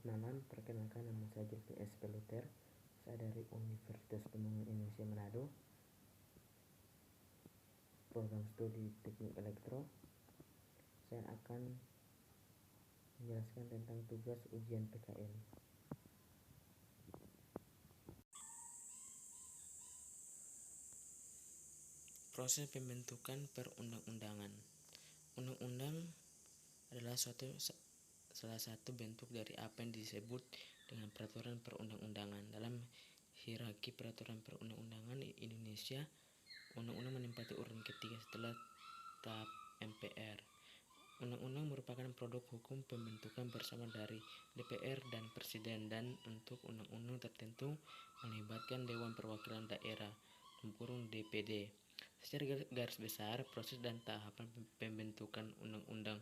Nanan, perkenalkan nama saya Jeffrey S. Peluter. Saya dari Universitas Pembangunan Indonesia Manado, program studi Teknik Elektro. Saya akan menjelaskan tentang tugas ujian PKN. Proses pembentukan perundang-undangan. Undang-undang adalah salah satu bentuk dari apa yang disebut dengan peraturan perundang-undangan. Dalam hierarki peraturan perundang-undangan di Indonesia, undang-undang menempati urutan ketiga setelah tahap MPR. Undang-undang merupakan produk hukum pembentukan bersama dari DPR dan Presiden, dan untuk undang-undang tertentu melibatkan Dewan Perwakilan Daerah (DPD). Secara garis besar, proses dan tahapan pembentukan undang-undang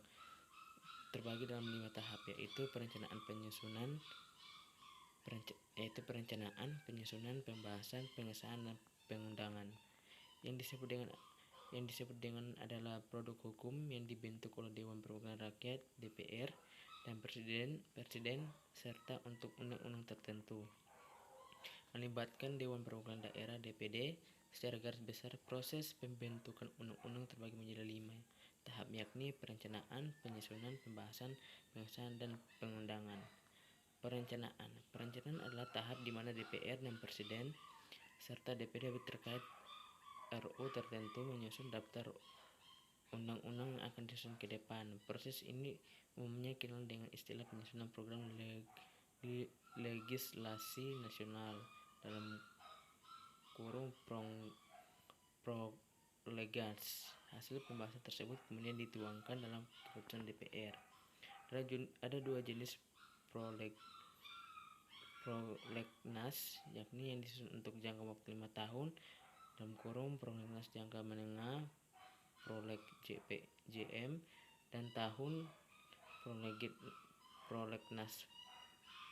terbagi dalam 5 tahap, yaitu perencanaan, pembahasan, pengesahan, dan pengundangan. Yang disebut dengan adalah produk hukum yang dibentuk oleh Dewan Perwakilan Rakyat (DPR) dan Presiden serta untuk undang-undang tertentu melibatkan Dewan Perwakilan Daerah (DPD). Secara garis besar, proses pembentukan undang-undang terbagi menjadi 5 tahap, yakni perencanaan, penyusunan, pembahasan, pengesahan, dan pengundangan. Perencanaan adalah tahap di mana DPR dan Presiden serta DPD terkait RU tertentu menyusun daftar undang-undang yang akan disusun ke depan. Proses ini umumnya dikenal dengan istilah penyusunan program legislasi nasional (prolegnas). Hasil pembahasan tersebut kemudian dituangkan dalam keputusan DPR. Ada 2 jenis prolegnas, yakni yang disusun untuk jangka waktu 5 tahun (prolegnas jangka menengah proleg JM) dan prolegnas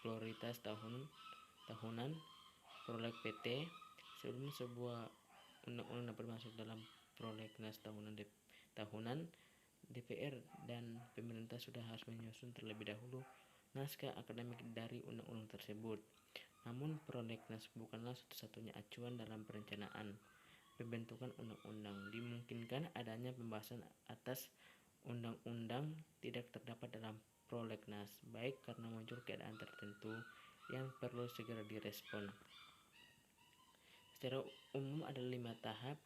prioritas tahunan proleg PT. Sebelum sebuah undang-undang dapat masuk dalam prolegnas tahunan, DPR dan pemerintah sudah harus menyusun terlebih dahulu naskah akademik dari undang-undang tersebut. Namun prolegnas bukanlah satu-satunya acuan dalam perencanaan pembentukan undang-undang. Dimungkinkan adanya pembahasan atas undang-undang tidak terdapat dalam prolegnas, baik karena muncul keadaan tertentu yang perlu segera direspon. Secara umum ada 5 tahap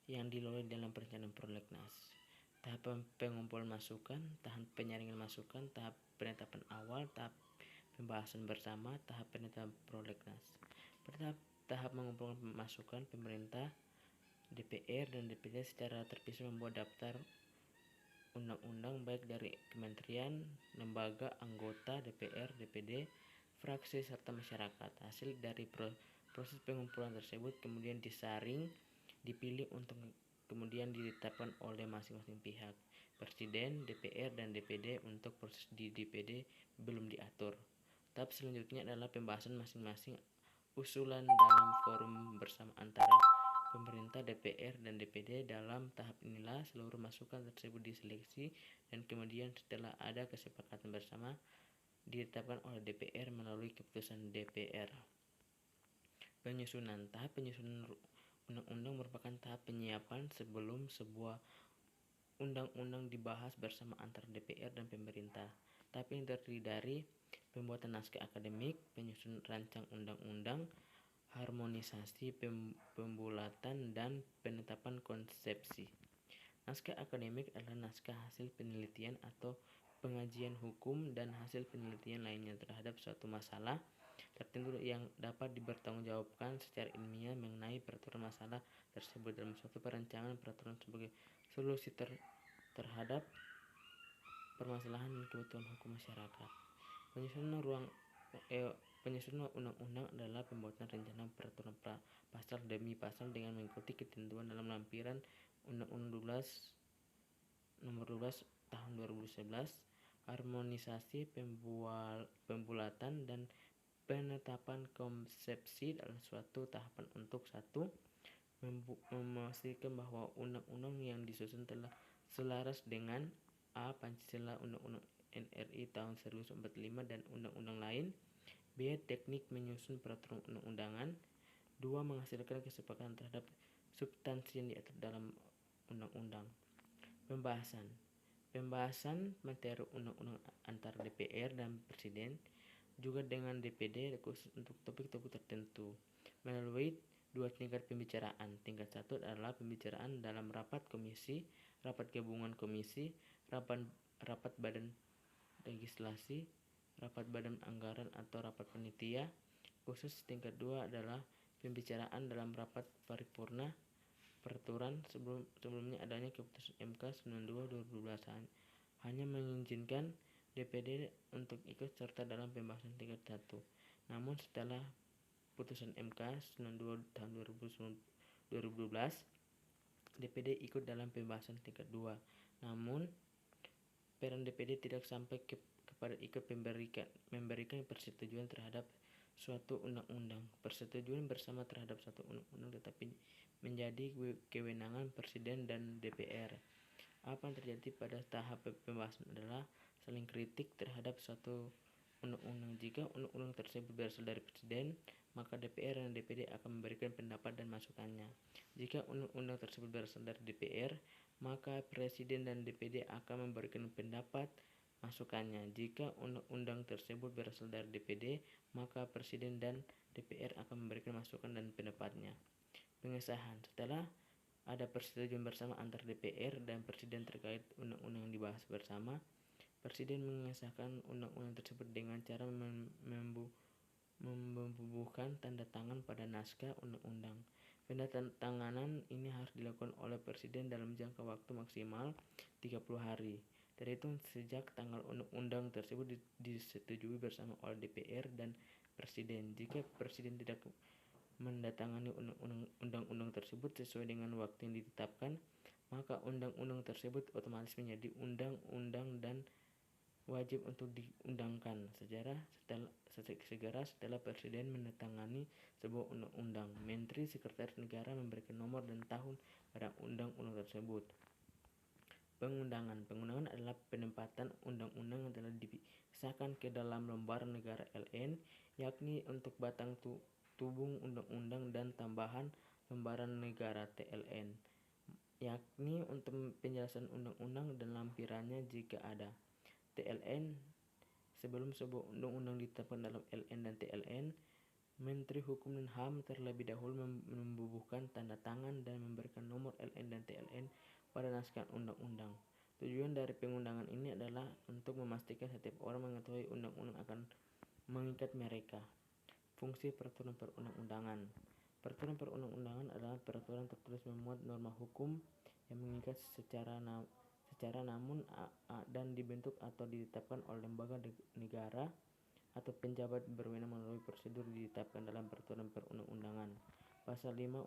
yang dilalui dalam perencanaan prolegnas. Tahap pengumpulan masukan, tahap penyaringan masukan, tahap penetapan awal, tahap pembahasan bersama, tahap penetapan prolegnas. Pada tahap mengumpulkan masukan, pemerintah, DPR, dan DPD secara terpisah membuat daftar undang-undang baik dari kementerian, lembaga, anggota DPR, DPD, fraksi, serta masyarakat. Hasil dari proses pengumpulan tersebut kemudian disaring, dipilih untuk kemudian ditetapkan oleh masing-masing pihak. Presiden, DPR, dan DPD. Untuk proses di DPD belum diatur. Tahap selanjutnya adalah pembahasan masing-masing usulan dalam forum bersama antara pemerintah, DPR, dan DPD. Dalam tahap inilah seluruh masukan tersebut diseleksi dan kemudian setelah ada kesepakatan bersama ditetapkan oleh DPR melalui keputusan DPR. Penyusunan. Tahap penyusunan undang-undang merupakan tahap penyiapan sebelum sebuah undang-undang dibahas bersama antara DPR dan pemerintah. Tahap ini terdiri dari pembuatan naskah akademik, penyusunan rancang undang-undang, harmonisasi, pembulatan, dan penetapan konsepsi. Naskah akademik adalah naskah hasil penelitian atau pengajian hukum dan hasil penelitian lainnya terhadap suatu masalah tertentu yang dapat dipertanggungjawabkan secara ilmiah mengenai peraturan masalah tersebut dalam suatu perancangan peraturan sebagai solusi terhadap permasalahan dan kebutuhan hukum masyarakat. Penyusunan undang-undang adalah pembuatan rencana peraturan pasal demi pasal dengan mengikuti ketentuan dalam lampiran Undang-Undang Nomor 12 Tahun 2011. Harmonisasi, pembulatan, dan penetapan konsepsi adalah suatu tahapan untuk memastikan bahwa undang-undang yang disusun telah selaras dengan A. Pancasila, Undang-Undang NRI tahun 1945 dan undang-undang lain. B. Teknik menyusun peraturan undang-undangan. 2. Menghasilkan kesepakatan terhadap substansi yang diatur dalam undang-undang. Pembahasan materi undang-undang antara DPR dan Presiden juga dengan DPD khusus untuk topik-topik tertentu melalui 2 tingkat pembicaraan. Tingkat 1 adalah pembicaraan dalam rapat komisi, rapat gabungan komisi, rapat badan legislasi, rapat badan anggaran atau rapat panitia khusus. Tingkat 2 adalah pembicaraan dalam rapat paripurna peraturan. Sebelumnya adanya keputusan MK 92/2012 hanya mengizinkan DPD untuk ikut serta dalam pembahasan tingkat 1. Namun setelah putusan MK 92 tahun 2012, DPD ikut dalam pembahasan tingkat 2. Namun peran DPD tidak sampai kepada ikut memberikan persetujuan terhadap suatu undang-undang. Persetujuan bersama terhadap suatu undang-undang tetapi menjadi kewenangan Presiden dan DPR. Apa yang terjadi pada tahap pembahasan adalah saling kritik terhadap suatu undang-undang. Jika undang-undang tersebut berasal dari Presiden, maka DPR dan DPD akan memberikan pendapat dan masukannya. Jika undang-undang tersebut berasal dari DPR, maka Presiden dan DPD akan memberikan pendapat masukannya. Jika undang-undang tersebut berasal dari DPD, maka Presiden dan DPR akan memberikan masukan dan pendapatnya. Pengesahan. Setelah ada persetujuan bersama antara DPR dan Presiden terkait undang-undang yang dibahas bersama, Presiden mengesahkan undang-undang tersebut dengan cara membubuhkan tanda tangan pada naskah undang-undang. Penandatanganan ini harus dilakukan oleh Presiden dalam jangka waktu maksimal 30 hari. Terhitung sejak tanggal undang-undang tersebut disetujui bersama oleh DPR dan Presiden. Jika Presiden tidak mendatangani undang-undang tersebut sesuai dengan waktu yang ditetapkan, maka undang-undang tersebut otomatis menjadi undang-undang dan wajib untuk diundangkan segera setelah Presiden menandatangani sebuah undang-undang. Menteri Sekretaris Negara memberikan nomor dan tahun pada undang-undang tersebut. Pengundangan adalah penempatan undang-undang yang telah disahkan ke dalam lembar negara LN, yakni untuk batang tubuh undang-undang dan tambahan lembaran negara TLN, yakni untuk penjelasan undang-undang dan lampirannya jika ada. TLN. Sebelum sebuah undang-undang ditetapkan dalam LN dan TLN, Menteri Hukum dan HAM terlebih dahulu membubuhkan tanda tangan dan memberikan nomor LN dan TLN pada naskah undang-undang. Tujuan dari pengundangan ini adalah untuk memastikan setiap orang mengetahui undang-undang akan mengikat mereka. Fungsi peraturan perundang-undangan. Peraturan perundang-undangan adalah peraturan tertulis memuat norma hukum yang mengikat secara namun dan dibentuk atau ditetapkan oleh lembaga negara atau penjabat berwenang melalui prosedur ditetapkan dalam peraturan perundang-undangan. Pasal 5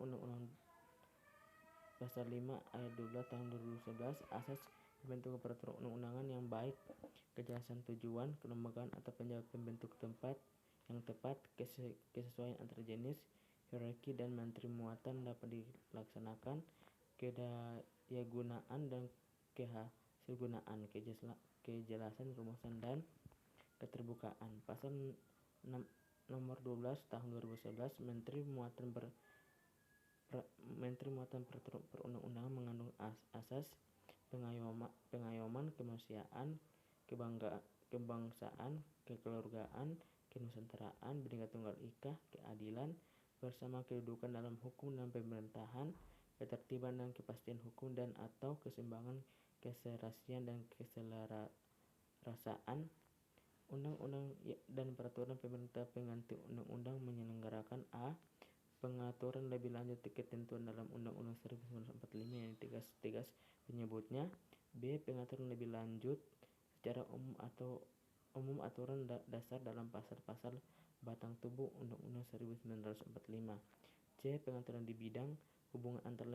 ayat 12 tahun 2011 asas pembentukan peraturan undang-undangan yang baik, kejelasan tujuan, kelembagaan atau penjabat pembentuk tempat yang tepat, kesesuaian antara jenis, hierarki dan menteri muatan dapat dilaksanakan, kedayagunaan dan kehasilgunaan, kejelasan rumusan dan keterbukaan. Pasal nomor 12 tahun 2011 Menteri Muatan Perundang-undangan mengandung asas pengayoman, kemanusiaan, kebangsaan, kekeluargaan, kenusantaraan, Bhinneka Tunggal Ika, keadilan, bersama kedudukan dalam hukum dan pemerintahan, ketertiban dan kepastian hukum dan atau keseimbangan, keserasian dan keselarasaan. Undang-undang dan peraturan pemerintah pengganti undang-undang menyelenggarakan a. Pengaturan lebih lanjut ketentuan dalam Undang-Undang 1945 yang tegas menyebutnya. B. Pengaturan lebih lanjut secara umum aturan dasar dalam pasal-pasal batang tubuh Undang-Undang 1945. C. Pengaturan di bidang hubungan antar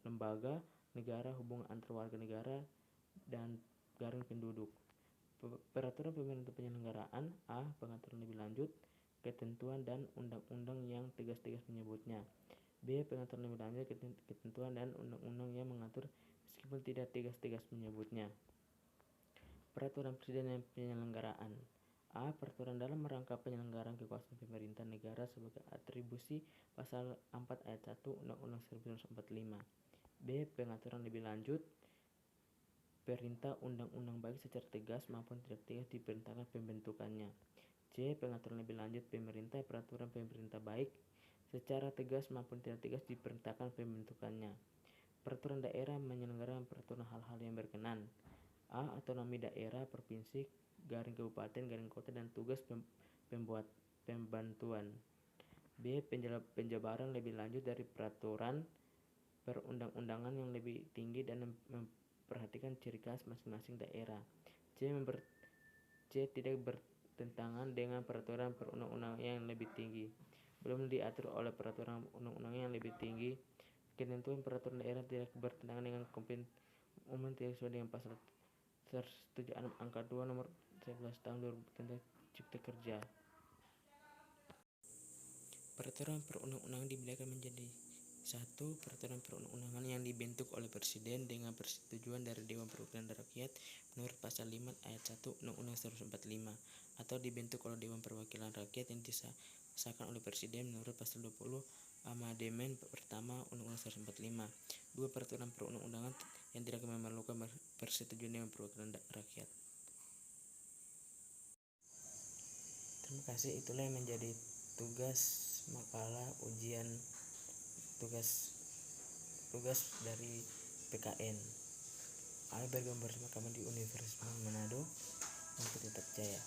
lembaga negara, hubungan antar warga negara dan garing penduduk. Peraturan pemerintah penyelenggaraan a. Pengaturan lebih lanjut ketentuan dan undang-undang yang tegas-tegas menyebutnya. B. Pengaturan lebih lanjut ketentuan dan undang-undang yang mengatur meskipun tidak tegas-tegas menyebutnya. Peraturan Presiden dan penyelenggaraan. A. Peraturan dalam rangka penyelenggaraan kekuasaan pemerintah negara sebagai atribusi pasal 4 ayat 1 Undang-Undang 1945. B. Pengaturan lebih lanjut perintah undang-undang baik secara tegas maupun tidak tegas diperintahkan pembentukannya. C. Pengaturan lebih lanjut pemerintah peraturan pemerintah baik secara tegas maupun tidak tegas diperintahkan pembentukannya. Peraturan daerah menyelenggarakan peraturan hal-hal yang berkenan. A. Otonomi daerah, provinsi, kabupaten, kota, dan tugas pembantuan. B. Penjabaran lebih lanjut dari peraturan perundang-undangan yang lebih tinggi dan memperhatikan ciri khas masing-masing daerah. C. Tidak bertentangan dengan peraturan perundang-undangan yang lebih tinggi. Belum diatur oleh peraturan undang-undang yang lebih tinggi. Ketentuan peraturan daerah tidak bertentangan dengan kompetensi umum tidak sesuai dengan pasal 107 angka 2 nomor 11 tahun 2000 tentang Cipta Kerja. Peraturan perundang-undangan dibedakan menjadi 1. Peraturan perundang-undangan yang dibentuk oleh Presiden dengan persetujuan dari Dewan Perwakilan Rakyat menurut pasal 5 ayat 1 Undang-Undang 1945 atau dibentuk oleh Dewan Perwakilan Rakyat yang disahkan oleh Presiden menurut pasal 20 Amandemen pertama Undang-Undang 1945. 2. Peraturan perundang-undangan yang tidak memerlukan persetujuan Dewan Perwakilan Rakyat. Terima kasih, itulah yang menjadi tugas makalah ujian tugas dari PKN. Ayo bergabung bersama kami di Universitas Manado untuk tetap jaya.